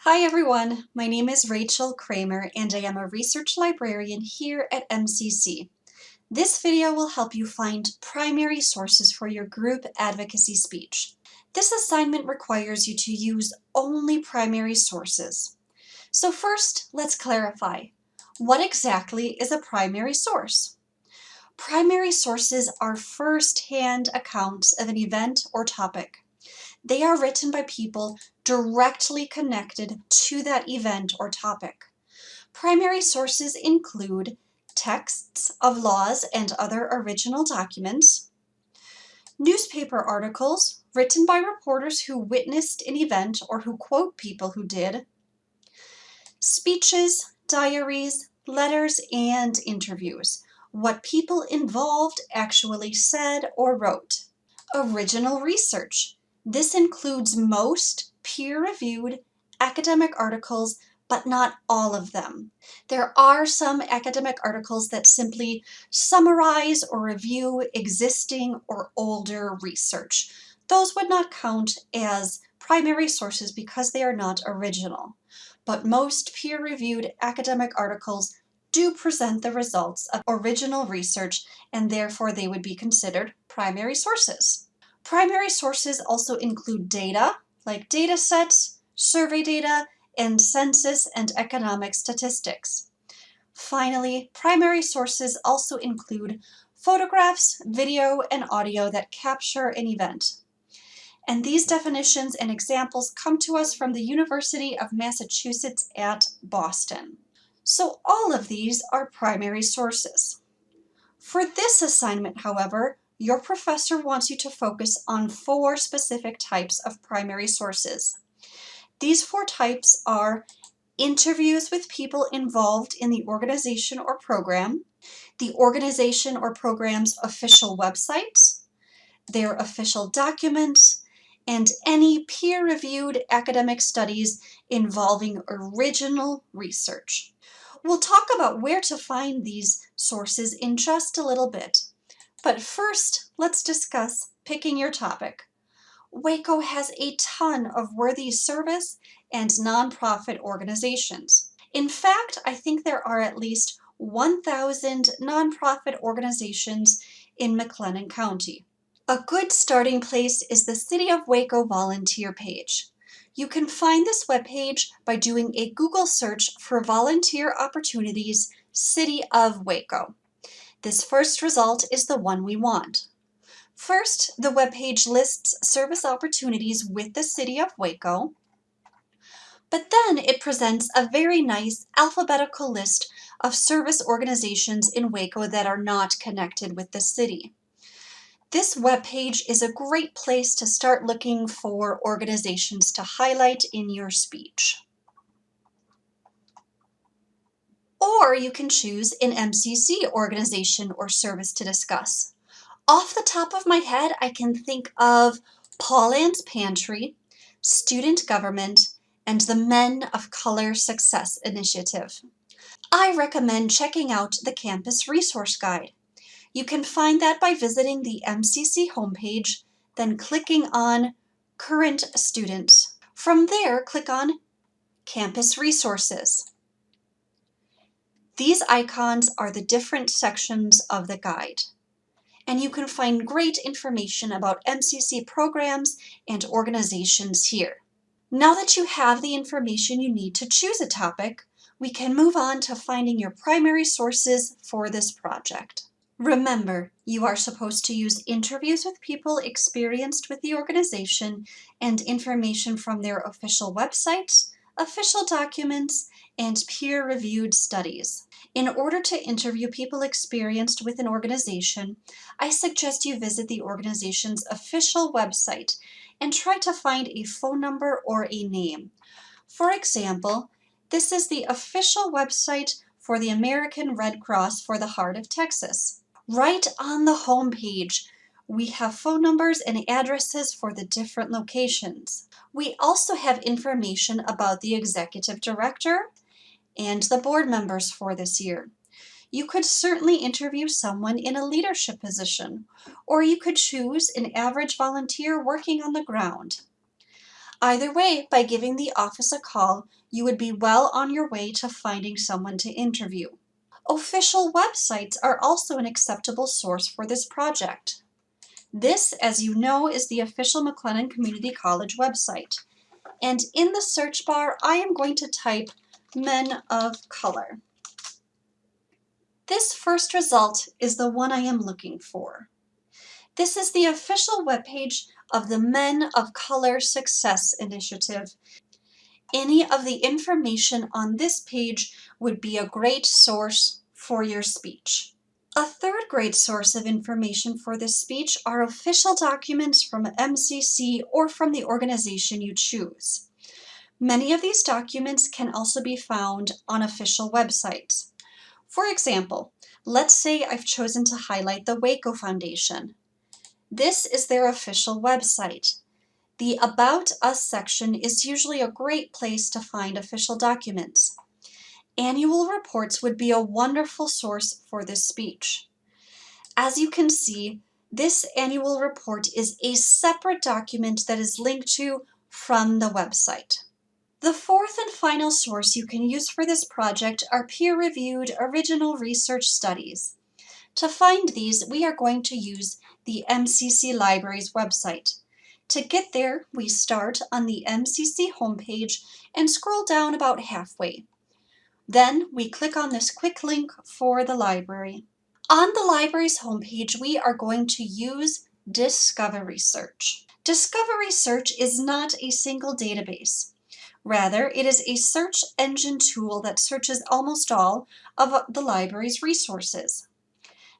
Hi everyone, my name is Rachel Kramer and I am a research librarian here at MCC. This video will help you find primary sources for your group advocacy speech. This assignment requires you to use only primary sources. So first, let's clarify. What exactly is a primary source? Primary sources are first-hand accounts of an event or topic. They are written by people directly connected to that event or topic. Primary sources include texts of laws and other original documents, newspaper articles written by reporters who witnessed an event or who quote people who did, speeches, diaries, letters, and interviews, what people involved actually said or wrote. Original research. This includes most peer-reviewed academic articles, but not all of them. There are some academic articles that simply summarize or review existing or older research. Those would not count as primary sources because they are not original. But most peer-reviewed academic articles do present the results of original research, and therefore they would be considered primary sources. Primary sources also include data, like data sets, survey data, and census and economic statistics. Finally, primary sources also include photographs, video, and audio that capture an event. And these definitions and examples come to us from the University of Massachusetts at Boston. So all of these are primary sources. For this assignment, however, your professor wants you to focus on 4 specific types of primary sources. These 4 types are interviews with people involved in the organization or program, the organization or program's official website, their official documents, and any peer-reviewed academic studies involving original research. We'll talk about where to find these sources in just a little bit. But first, let's discuss picking your topic. Waco has a ton of worthy service and nonprofit organizations. In fact, I think there are at least 1,000 nonprofit organizations in McLennan County. A good starting place is the City of Waco volunteer page. You can find this webpage by doing a Google search for volunteer opportunities, City of Waco. This first result is the one we want. First, the webpage lists service opportunities with the City of Waco, but then it presents a very nice alphabetical list of service organizations in Waco that are not connected with the city. This webpage is a great place to start looking for organizations to highlight in your speech. Or you can choose an MCC organization or service to discuss. Off the top of my head, I can think of Paul Ann's Pantry, Student Government, and the Men of Color Success Initiative. I recommend checking out the Campus Resource Guide. You can find that by visiting the MCC homepage, then clicking on Current Students. From there, click on Campus Resources. These icons are the different sections of the guide, and you can find great information about MCC programs and organizations here. Now that you have the information you need to choose a topic, we can move on to finding your primary sources for this project. Remember, you are supposed to use interviews with people experienced with the organization and information from their official website, official documents, and peer-reviewed studies. In order to interview people experienced with an organization, I suggest you visit the organization's official website and try to find a phone number or a name. For example, this is the official website for the American Red Cross for the Heart of Texas. Right on the home page, we have phone numbers and addresses for the different locations. We also have information about the executive director and the board members for this year. You could certainly interview someone in a leadership position, or you could choose an average volunteer working on the ground. Either way, by giving the office a call, you would be well on your way to finding someone to interview. Official websites are also an acceptable source for this project. This, as you know, is the official McLennan Community College website. And in the search bar, I am going to type Men of Color. This first result is the one I am looking for. This is the official webpage of the Men of Color Success Initiative. Any of the information on this page would be a great source for your speech. A third great source of information for this speech are official documents from MCC or from the organization you choose. Many of these documents can also be found on official websites. For example, let's say I've chosen to highlight the Waco Foundation. This is their official website. The About Us section is usually a great place to find official documents. Annual reports would be a wonderful source for this speech. As you can see, this annual report is a separate document that is linked to from the website. The fourth and final source you can use for this project are peer-reviewed original research studies. To find these, we are going to use the MCC Library's website. To get there, we start on the MCC homepage and scroll down about halfway. Then we click on this quick link for the library. On the library's homepage, we are going to use Discovery Search. Discovery Search is not a single database. Rather, it is a search engine tool that searches almost all of the library's resources.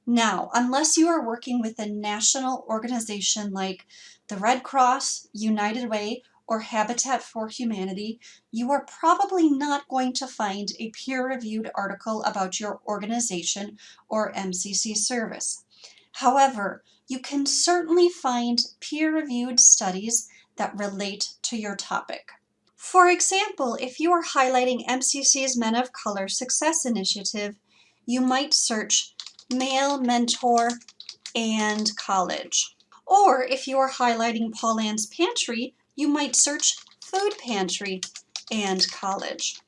Now, unless you are working with a national organization like the Red Cross, United Way, or Habitat for Humanity, you are probably not going to find a peer-reviewed article about your organization or MCC service. However, you can certainly find peer-reviewed studies that relate to your topic. For example, if you are highlighting MCC's Men of Color Success Initiative, you might search Male Mentor and College. Or if you are highlighting Paul Ann's Pantry, you might search Food Pantry and College.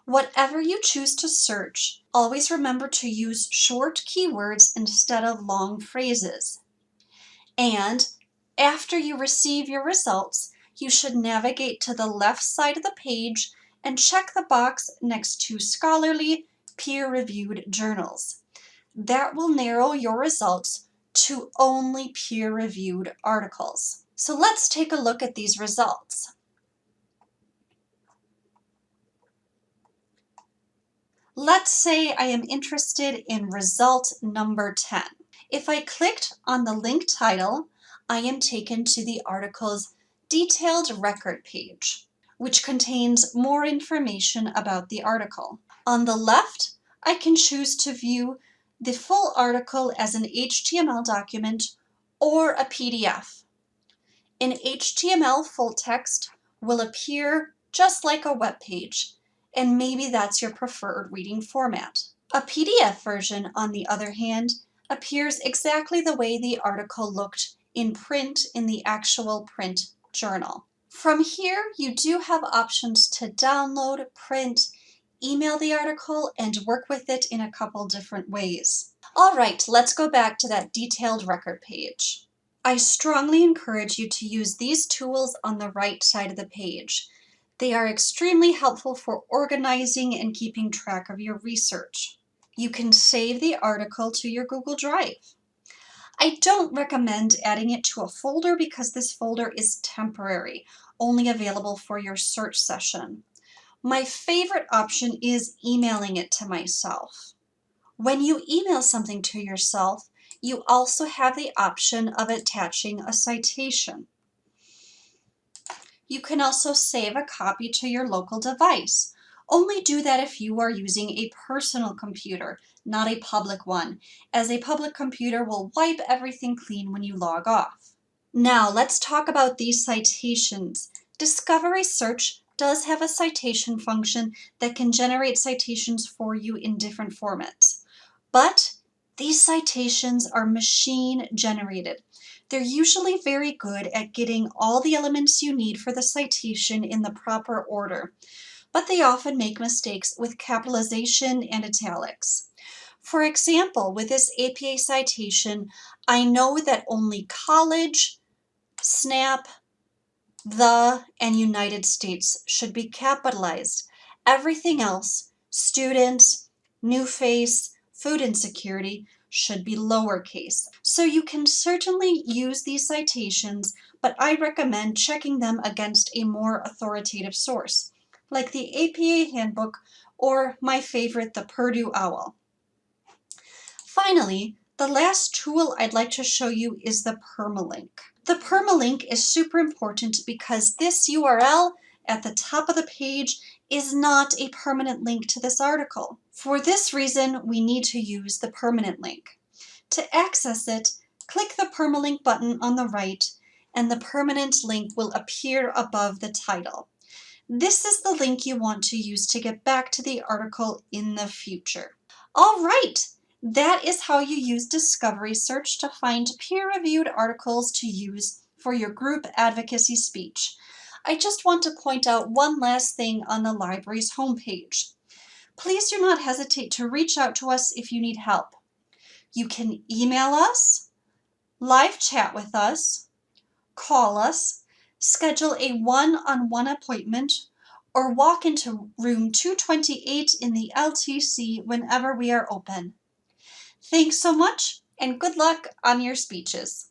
Whatever you choose to search, always remember to use short keywords instead of long phrases. And after you receive your results, you should navigate to the left side of the page and check the box next to Scholarly Peer-Reviewed Journals. That will narrow your results to only peer-reviewed articles. So let's take a look at these results. Let's say I am interested in result number 10. If I clicked on the link title, I am taken to the article's detailed record page, which contains more information about the article. On the left, I can choose to view the full article as an HTML document or a PDF. An HTML full text will appear just like a web page, and maybe that's your preferred reading format. A PDF version, on the other hand, appears exactly the way the article looked in print in the actual print journal. From here, you do have options to download, print, email the article, and work with it in a couple different ways. All right, let's go back to that detailed record page. I strongly encourage you to use these tools on the right side of the page. They are extremely helpful for organizing and keeping track of your research. You can save the article to your Google Drive. I don't recommend adding it to a folder because this folder is temporary, only available for your search session. My favorite option is emailing it to myself. When you email something to yourself, you also have the option of attaching a citation. You can also save a copy to your local device. Only do that if you are using a personal computer, not a public one, as a public computer will wipe everything clean when you log off. Now let's talk about these citations. Discovery Search does have a citation function that can generate citations for you in different formats. But these citations are machine generated. They're usually very good at getting all the elements you need for the citation in the proper order, but they often make mistakes with capitalization and italics. For example, with this APA citation, I know that only college, SNAP, the, and United States should be capitalized. Everything else, students, new face, food insecurity, should be lowercase. So you can certainly use these citations, but I recommend checking them against a more authoritative source, like the APA Handbook or my favorite, the Purdue OWL. Finally, the last tool I'd like to show you is the Permalink. The Permalink is super important because this URL at the top of the page is not a permanent link to this article. For this reason, we need to use the permanent link. To access it, click the Permalink button on the right, and the permanent link will appear above the title. This is the link you want to use to get back to the article in the future. All right, that is how you use Discovery Search to find peer-reviewed articles to use for your group advocacy speech. I just want to point out one last thing on the library's homepage. Please do not hesitate to reach out to us if you need help. You can email us, live chat with us, call us, schedule a one-on-one appointment, or walk into room 228 in the LTC whenever we are open. Thanks so much, and good luck on your speeches.